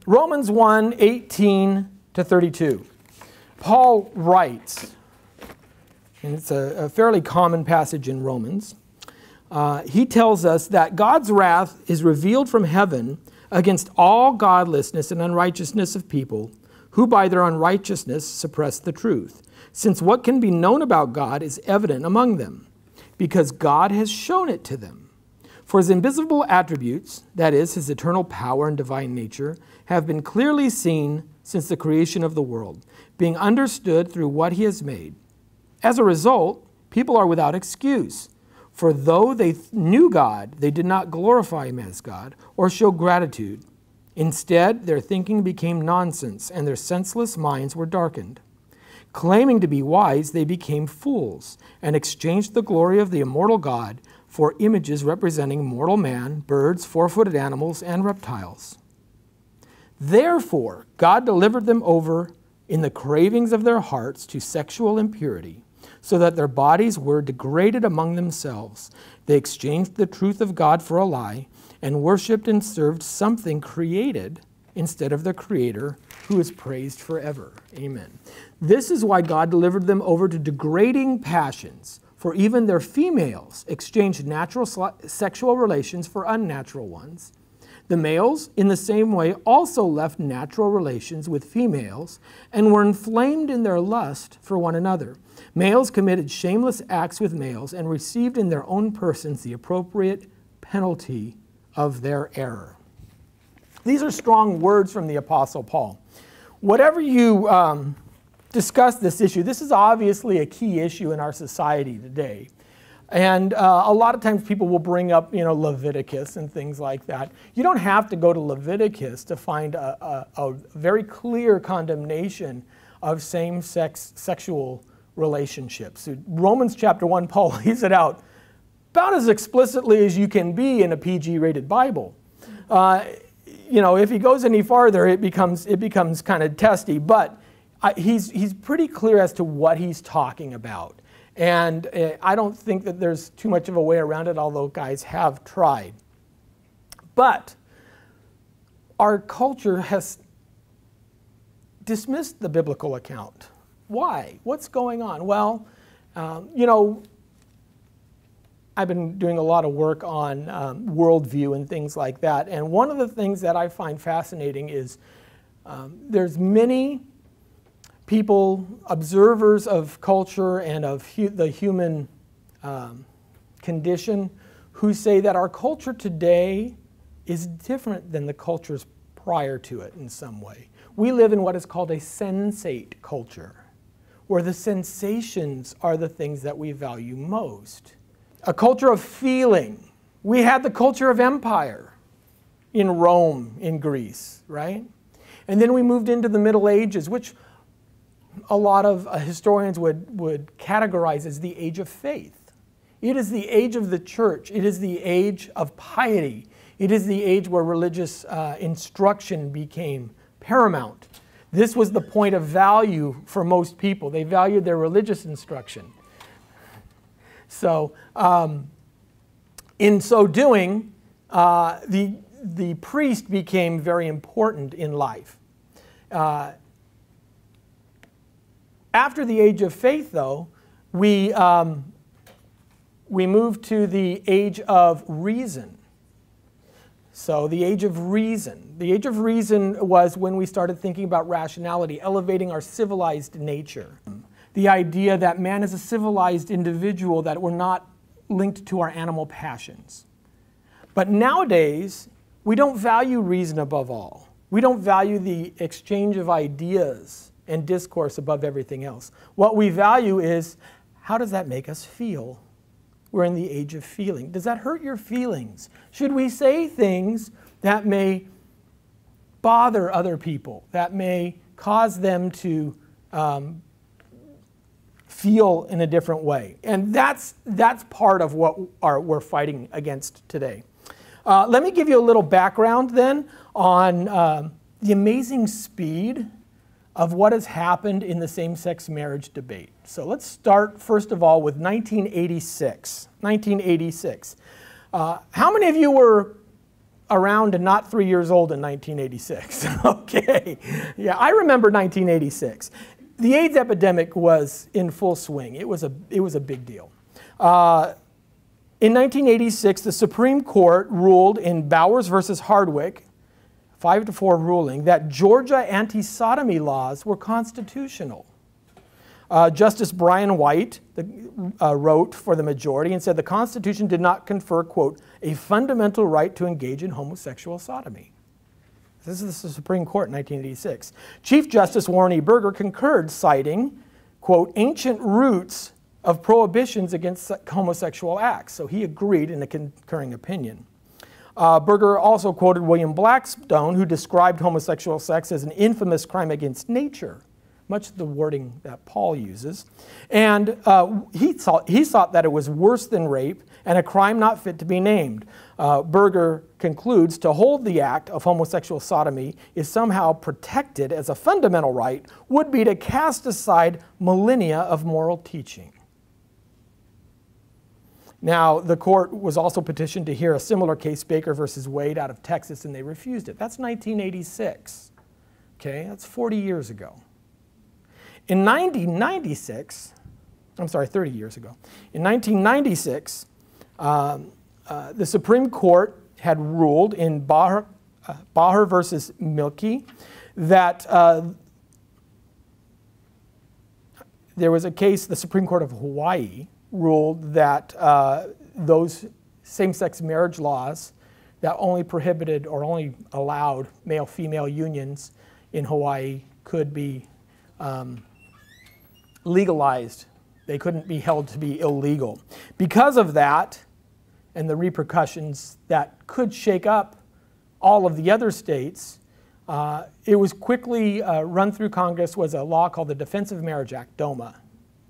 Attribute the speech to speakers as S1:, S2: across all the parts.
S1: Romans 1:18-32. Paul writes, and it's a fairly common passage in Romans. He tells us that God's wrath is revealed from heaven against all godlessness and unrighteousness of people who by their unrighteousness suppress the truth, since what can be known about God is evident among them, because God has shown it to them. For his invisible attributes, that is, his eternal power and divine nature, have been clearly seen since the creation of the world, being understood through what he has made. As a result, people are without excuse. For though they knew God, they did not glorify him as God or show gratitude. Instead, their thinking became nonsense, and their senseless minds were darkened. Claiming to be wise, they became fools and exchanged the glory of the immortal God for images representing mortal man, birds, four-footed animals, and reptiles. Therefore, God delivered them over in the cravings of their hearts to sexual impurity, so that their bodies were degraded among themselves. They exchanged the truth of God for a lie and worshipped and served something created instead of the Creator, who is praised forever. Amen. This is why God delivered them over to degrading passions, for even their females exchanged natural sexual relations for unnatural ones. The males, in the same way, also left natural relations with females and were inflamed in their lust for one another. Males committed shameless acts with males and received in their own persons the appropriate penalty of their error. These are strong words from the Apostle Paul. Whatever you discuss this issue, this is obviously a key issue in our society today. And a lot of times people will bring up, Leviticus and things like that. You don't have to go to Leviticus to find a very clear condemnation of same-sex sexual relationships. Romans chapter 1, Paul lays it out about as explicitly as you can be in a PG-rated Bible. If he goes any farther, it becomes kind of testy. But he's pretty clear as to what he's talking about. And I don't think that there's too much of a way around it, although guys have tried. But our culture has dismissed the biblical account. Why? What's going on? Well, I've been doing a lot of work on worldview and things like that. And one of the things that I find fascinating is there's many people, observers of culture and of the human condition, who say that our culture today is different than the cultures prior to it in some way. We live in what is called a sensate culture, where the sensations are the things that we value most. A culture of feeling. We had the culture of empire in Rome, in Greece, right? And then we moved into the Middle Ages, which a lot of historians would categorize as the age of faith. It is the age of the church. It is the age of piety. It is the age where religious instruction became paramount. This was the point of value for most people. They valued their religious instruction. So, in so doing, the priest became very important in life. After the age of faith, though, we moved to the age of reason. So the age of reason. The age of reason was when we started thinking about rationality, elevating our civilized nature. The idea that man is a civilized individual, that we're not linked to our animal passions. But nowadays, we don't value reason above all. We don't value the exchange of ideas and discourse above everything else. What we value is, how does that make us feel? We're in the age of feeling. Does that hurt your feelings? Should we say things that may bother other people, that may cause them to feel in a different way? And that's part of what we're fighting against today. Let me give you a little background then on the amazing speed of what has happened in the same-sex marriage debate. So let's start, first of all, with 1986. 1986. How many of you were around and not 3 years old in 1986. Okay, yeah, I remember 1986. The AIDS epidemic was in full swing. It was a big deal. In 1986, the Supreme Court ruled in Bowers versus Hardwick, 5-4 ruling, that Georgia anti-sodomy laws were constitutional. Justice Brian White wrote for the majority and said the Constitution did not confer, quote, a fundamental right to engage in homosexual sodomy. This is the Supreme Court in 1986. Chief Justice Warren E. Burger concurred, citing, quote, ancient roots of prohibitions against homosexual acts. So he agreed in a concurring opinion. Burger also quoted William Blackstone, who described homosexual sex as an infamous crime against nature, much of the wording that Paul uses. And he thought that it was worse than rape and a crime not fit to be named. Burger concludes to hold the act of homosexual sodomy is somehow protected as a fundamental right would be to cast aside millennia of moral teaching. Now, the court was also petitioned to hear a similar case, Baker versus Wade, out of Texas, and they refused it. That's 1986. Okay, that's 40 years ago. In 1996, I'm sorry, 30 years ago. In 1996, the Supreme Court had ruled in Baher versus Milkey that there was a case, the Supreme Court of Hawaii ruled that those same-sex marriage laws that only prohibited or only allowed male-female unions in Hawaii could be legalized. They couldn't be held to be illegal. Because of that, and the repercussions that could shake up all of the other states, it was quickly run through Congress was a law called the Defense of Marriage Act, DOMA.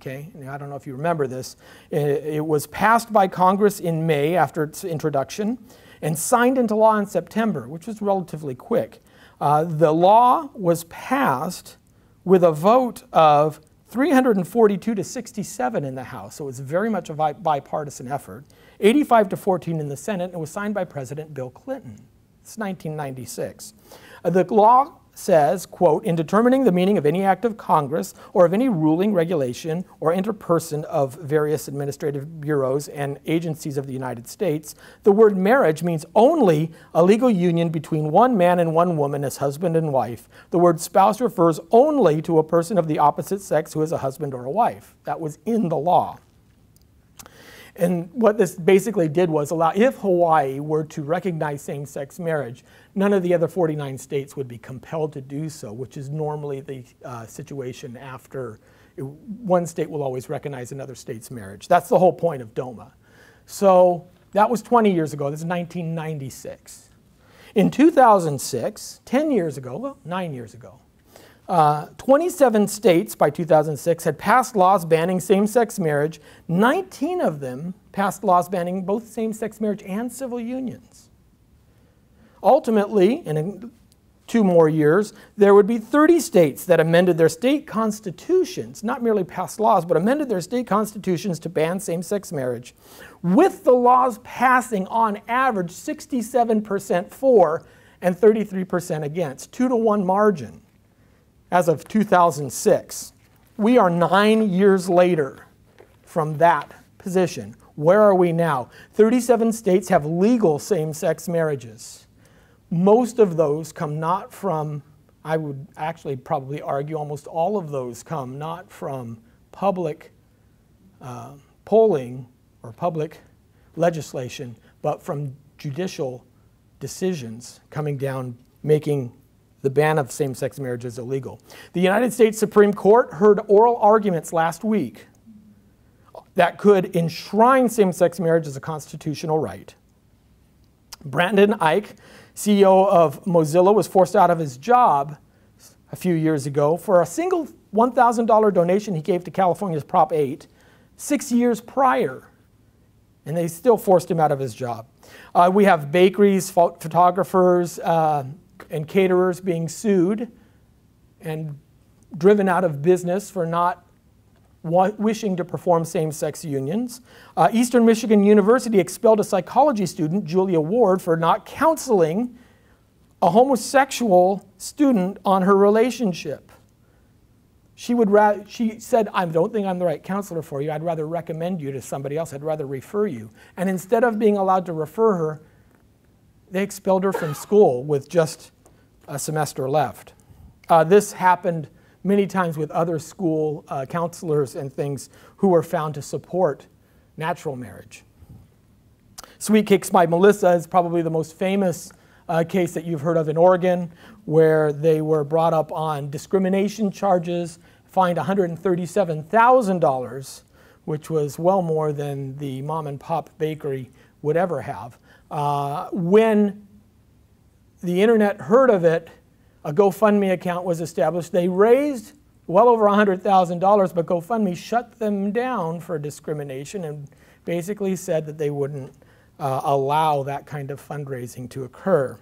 S1: Okay, now, I don't know if you remember this. It was passed by Congress in May after its introduction and signed into law in September, which was relatively quick. The law was passed with a vote of 342 to 67 in the House, so it was very much a bipartisan effort. 85 to 14 in the Senate, and it was signed by President Bill Clinton. It's 1996. The law says, quote, in determining the meaning of any act of Congress or of any ruling, regulation, or interperson of various administrative bureaus and agencies of the United States, the word marriage means only a legal union between one man and one woman as husband and wife. The word spouse refers only to a person of the opposite sex who is a husband or a wife. That was in the law. And what this basically did was allow, if Hawaii were to recognize same-sex marriage, none of the other 49 states would be compelled to do so, which is normally the situation after one state will always recognize another state's marriage. That's the whole point of DOMA. So that was 20 years ago. This is 1996. In 2006, 10 years ago, well, 9 years ago, 27 states by 2006 had passed laws banning same-sex marriage. 19 of them passed laws banning both same-sex marriage and civil unions. Ultimately, in 2 more years, there would be 30 states that amended their state constitutions, not merely passed laws, but amended their state constitutions to ban same-sex marriage, with the laws passing on average 67% for and 33% against, 2-to-1 margin. As of 2006. We are 9 years later from that position. Where are we now? 37 states have legal same-sex marriages. Most of those come not from, I would actually probably argue almost all of those come not from public polling or public legislation, but from judicial decisions coming down, making the ban of same-sex marriage is illegal. The United States Supreme Court heard oral arguments last week that could enshrine same-sex marriage as a constitutional right. Brandon Ike, CEO of Mozilla, was forced out of his job a few years ago for a single $1,000 donation he gave to California's Prop 8 6 years prior, and they still forced him out of his job. We have bakeries, photographers, and caterers being sued and driven out of business for not wishing to perform same-sex unions. Eastern Michigan University expelled a psychology student, Julia Ward, for not counseling a homosexual student on her relationship. She said, I don't think I'm the right counselor for you. I'd rather recommend you to somebody else. I'd rather refer you. And instead of being allowed to refer her, they expelled her from school with just a semester left. This happened many times with other school counselors and things who were found to support natural marriage. Sweet Kicks by Melissa is probably the most famous case that you've heard of in Oregon, where they were brought up on discrimination charges, fined $137,000, which was well more than the mom and pop bakery would ever have. When the internet heard of it, a GoFundMe account was established. They raised well over $100,000, but GoFundMe shut them down for discrimination and basically said that they wouldn't allow that kind of fundraising to occur.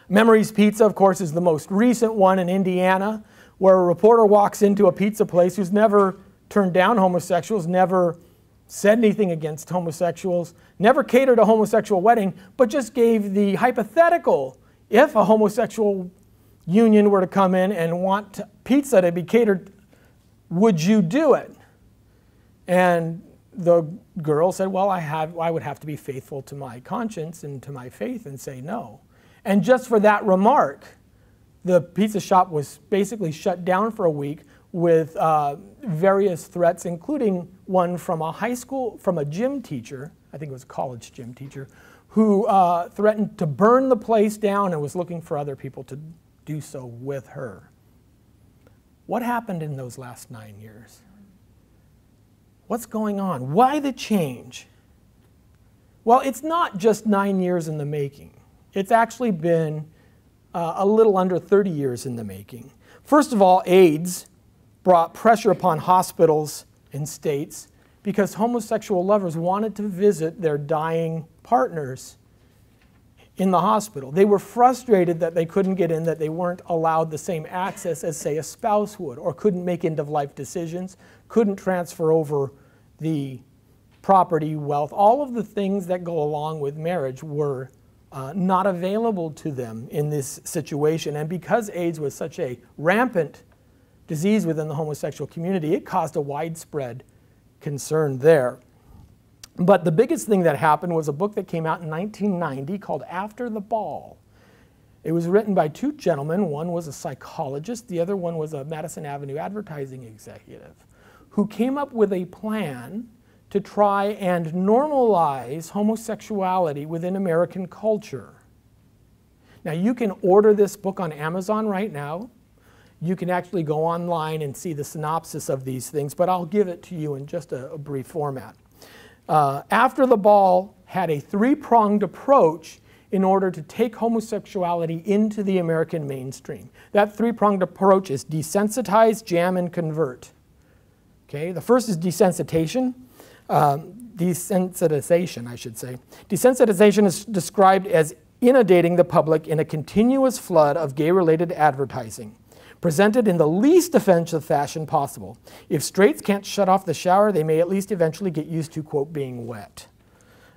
S1: Memories Pizza, of course, is the most recent one in Indiana, where a reporter walks into a pizza place who's never turned down homosexuals, never said anything against homosexuals, never catered a homosexual wedding, but just gave the hypothetical, if a homosexual union were to come in and want pizza to be catered, would you do it? And the girl said, well, I would have to be faithful to my conscience and to my faith and say no. And just for that remark, the pizza shop was basically shut down for a week with various threats, including one from a gym teacher, I think it was a college gym teacher, who threatened to burn the place down and was looking for other people to do so with her. What happened in those last 9 years? What's going on? Why the change? Well, it's not just 9 years in the making. It's actually been a little under 30 years in the making. First of all, AIDS brought pressure upon hospitals and states because homosexual lovers wanted to visit their dying partners in the hospital. They were frustrated that they couldn't get in, that they weren't allowed the same access as, say, a spouse would, or couldn't make end-of-life decisions, couldn't transfer over the property, wealth. All of the things that go along with marriage were not available to them in this situation. And because AIDS was such a rampant disease within the homosexual community, it caused a widespread concern there. But the biggest thing that happened was a book that came out in 1990 called After the Ball. It was written by two gentlemen. One was a psychologist, the other one was a Madison Avenue advertising executive, who came up with a plan to try and normalize homosexuality within American culture. Now, you can order this book on Amazon right now. You can actually go online and see the synopsis of these things, but I'll give it to you in just a brief format. After the Ball had a three-pronged approach in order to take homosexuality into the American mainstream. That three-pronged approach is desensitize, jam, and convert. Okay, the first is desensitization. Desensitization, I should say. Desensitization is described as inundating the public in a continuous flood of gay-related advertising, presented in the least offensive fashion possible. If straights can't shut off the shower, they may at least eventually get used to, quote, being wet.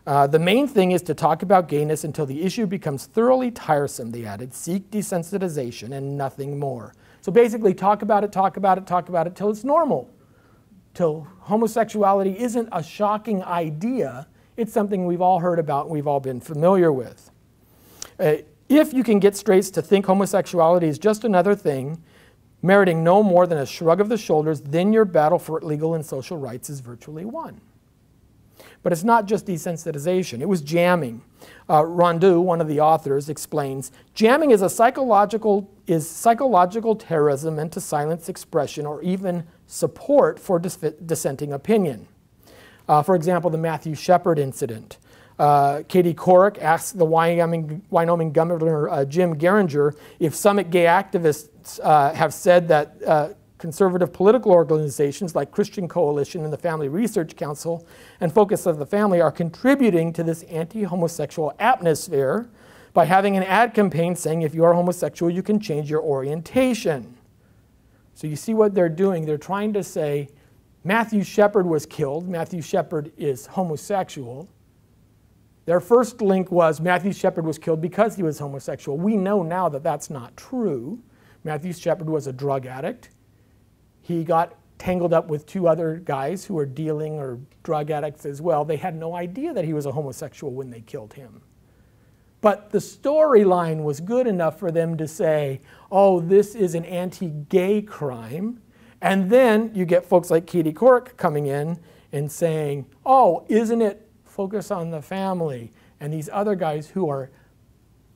S1: The main thing is to talk about gayness until the issue becomes thoroughly tiresome, they added. Seek desensitization and nothing more. So basically, talk about it, talk about it, talk about it till it's normal. Till homosexuality isn't a shocking idea. It's something we've all heard about and we've all been familiar with. If you can get straights to think homosexuality is just another thing, meriting no more than a shrug of the shoulders, then your battle for legal and social rights is virtually won. But it's not just desensitization, it was jamming. Rondeau, one of the authors, explains, jamming is psychological terrorism meant to silence expression or even support for dissenting opinion. For example, the Matthew Shepard incident. Katie Couric asked the Wyoming Governor Jim Geringer if Summit gay activists have said that conservative political organizations like Christian Coalition and the Family Research Council and Focus of the Family are contributing to this anti-homosexual atmosphere by having an ad campaign saying if you are homosexual you can change your orientation. So you see what they're doing. They're trying to say Matthew Shepard was killed. Matthew Shepard is homosexual. Their first link was Matthew Shepard was killed because he was homosexual. We know now that that's not true. Matthew Shepard was a drug addict. He got tangled up with two other guys who were dealing or drug addicts as well. They had no idea that he was a homosexual when they killed him. But the storyline was good enough for them to say, oh, this is an anti-gay crime. And then you get folks like Katie Couric coming in and saying, oh, isn't it focus on the family? And these other guys who are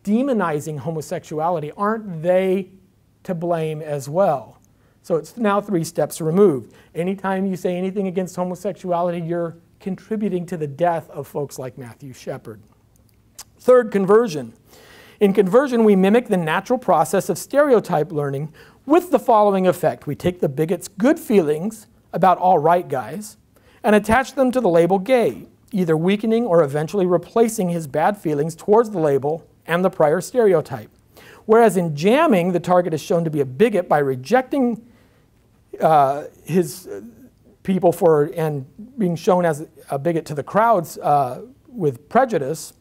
S1: demonizing homosexuality, aren't they to blame as well? So it's now 3 steps removed. Anytime you say anything against homosexuality, you're contributing to the death of folks like Matthew Shepard. Third, conversion. In conversion, we mimic the natural process of stereotype learning with the following effect. We take the bigot's good feelings about all right guys and attach them to the label gay, either weakening or eventually replacing his bad feelings towards the label and the prior stereotype. Whereas in jamming, the target is shown to be a bigot by rejecting his people and being shown as a bigot to the crowds with prejudice,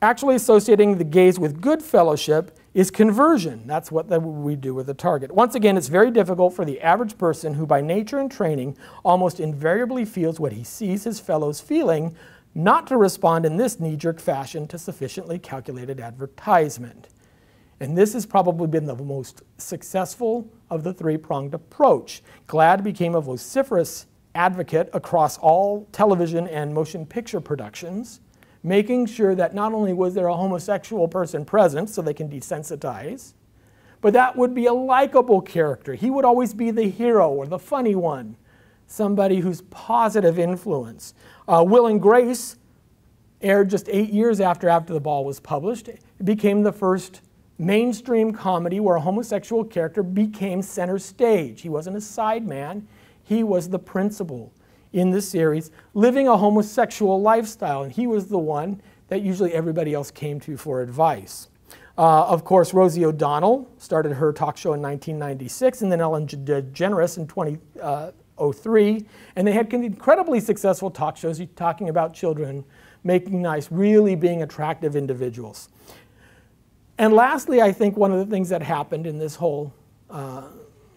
S1: actually associating the gays with good fellowship is conversion. That's what we do with the target. Once again, it's very difficult for the average person who by nature and training almost invariably feels what he sees his fellows feeling, not to respond in this knee-jerk fashion to sufficiently calculated advertisement. And this has probably been the most successful of the 3-pronged approach. GLAAD became a vociferous advocate across all television and motion picture productions, making sure that not only was there a homosexual person present so they can desensitize, but that would be a likable character. He would always be the hero or the funny one, somebody who's positive influence. Will and Grace aired just 8 years after the Ball was published. It became the first mainstream comedy where a homosexual character became center stage. He wasn't a side man, he was the principal in the series, living a homosexual lifestyle, and he was the one that usually everybody else came to for advice. Of course, Rosie O'Donnell started her talk show in 1996, and then Ellen DeGeneres in 2003, and they had incredibly successful talk shows talking about children, making nice, really being attractive individuals. And lastly, I think one of the things that happened in this whole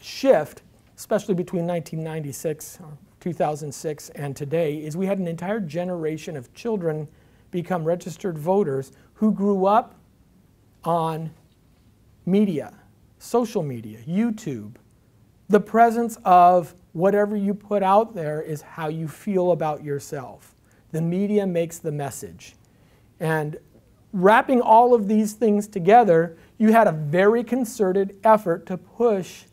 S1: shift, especially between 1996 or 2006 and today, is we had an entire generation of children become registered voters who grew up on media, social media, YouTube. The presence of whatever you put out there is how you feel about yourself. The media makes the message. And wrapping all of these things together, you had a very concerted effort to push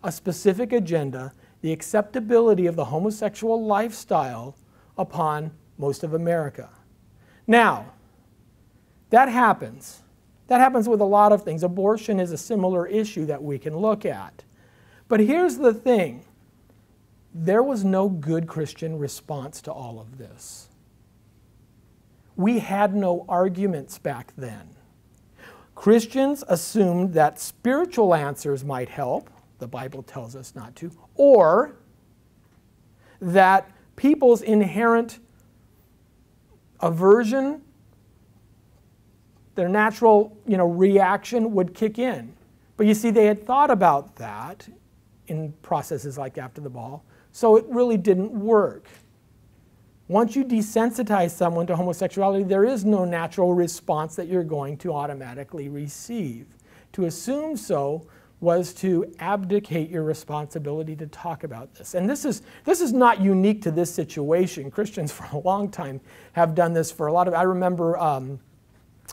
S1: a specific agenda, the acceptability of the homosexual lifestyle, upon most of America. Now, that happens. That happens with a lot of things. Abortion is a similar issue that we can look at. But here's the thing. There was no good Christian response to all of this. We had no arguments back then. Christians assumed that spiritual answers might help. The Bible tells us not to, or that people's inherent aversion, their natural reaction would kick in. But you see, they had thought about that in processes like After the Ball, so it really didn't work. Once you desensitize someone to homosexuality, there is no natural response that you're going to automatically receive. To assume so was to abdicate your responsibility to talk about this. And this is not unique to this situation. Christians for a long time have done this for a lot of, I remember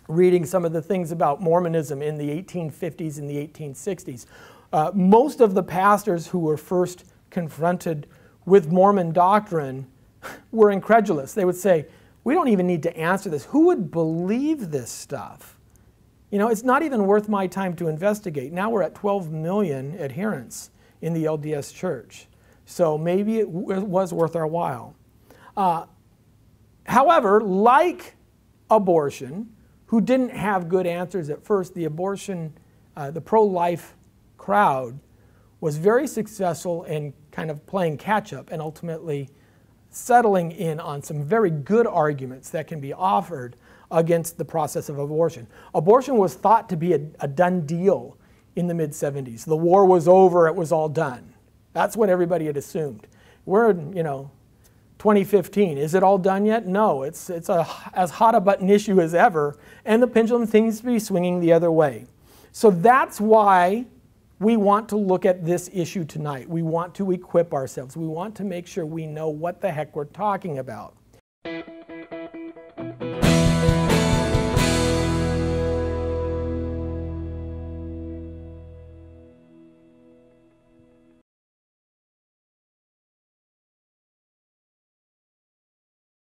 S1: reading some of the things about Mormonism in the 1850s and the 1860s. Most of the pastors who were first confronted with Mormon doctrine were incredulous. They would say, we don't even need to answer this. Who would believe this stuff? It's not even worth my time to investigate. Now we're at 12 million adherents in the LDS Church. So maybe it was worth our while. However, like abortion, who didn't have good answers at first, the pro-life crowd was very successful in kind of playing catch up and ultimately settling in on some very good arguments that can be offered against the process of abortion. Abortion was thought to be a done deal in the mid-70s. The war was over, it was all done. That's what everybody had assumed. We're in, 2015. Is it all done yet? No, it's as hot a button issue as ever, and the pendulum seems to be swinging the other way. So that's why we want to look at this issue tonight. We want to equip ourselves. We want to make sure we know what the heck we're talking about.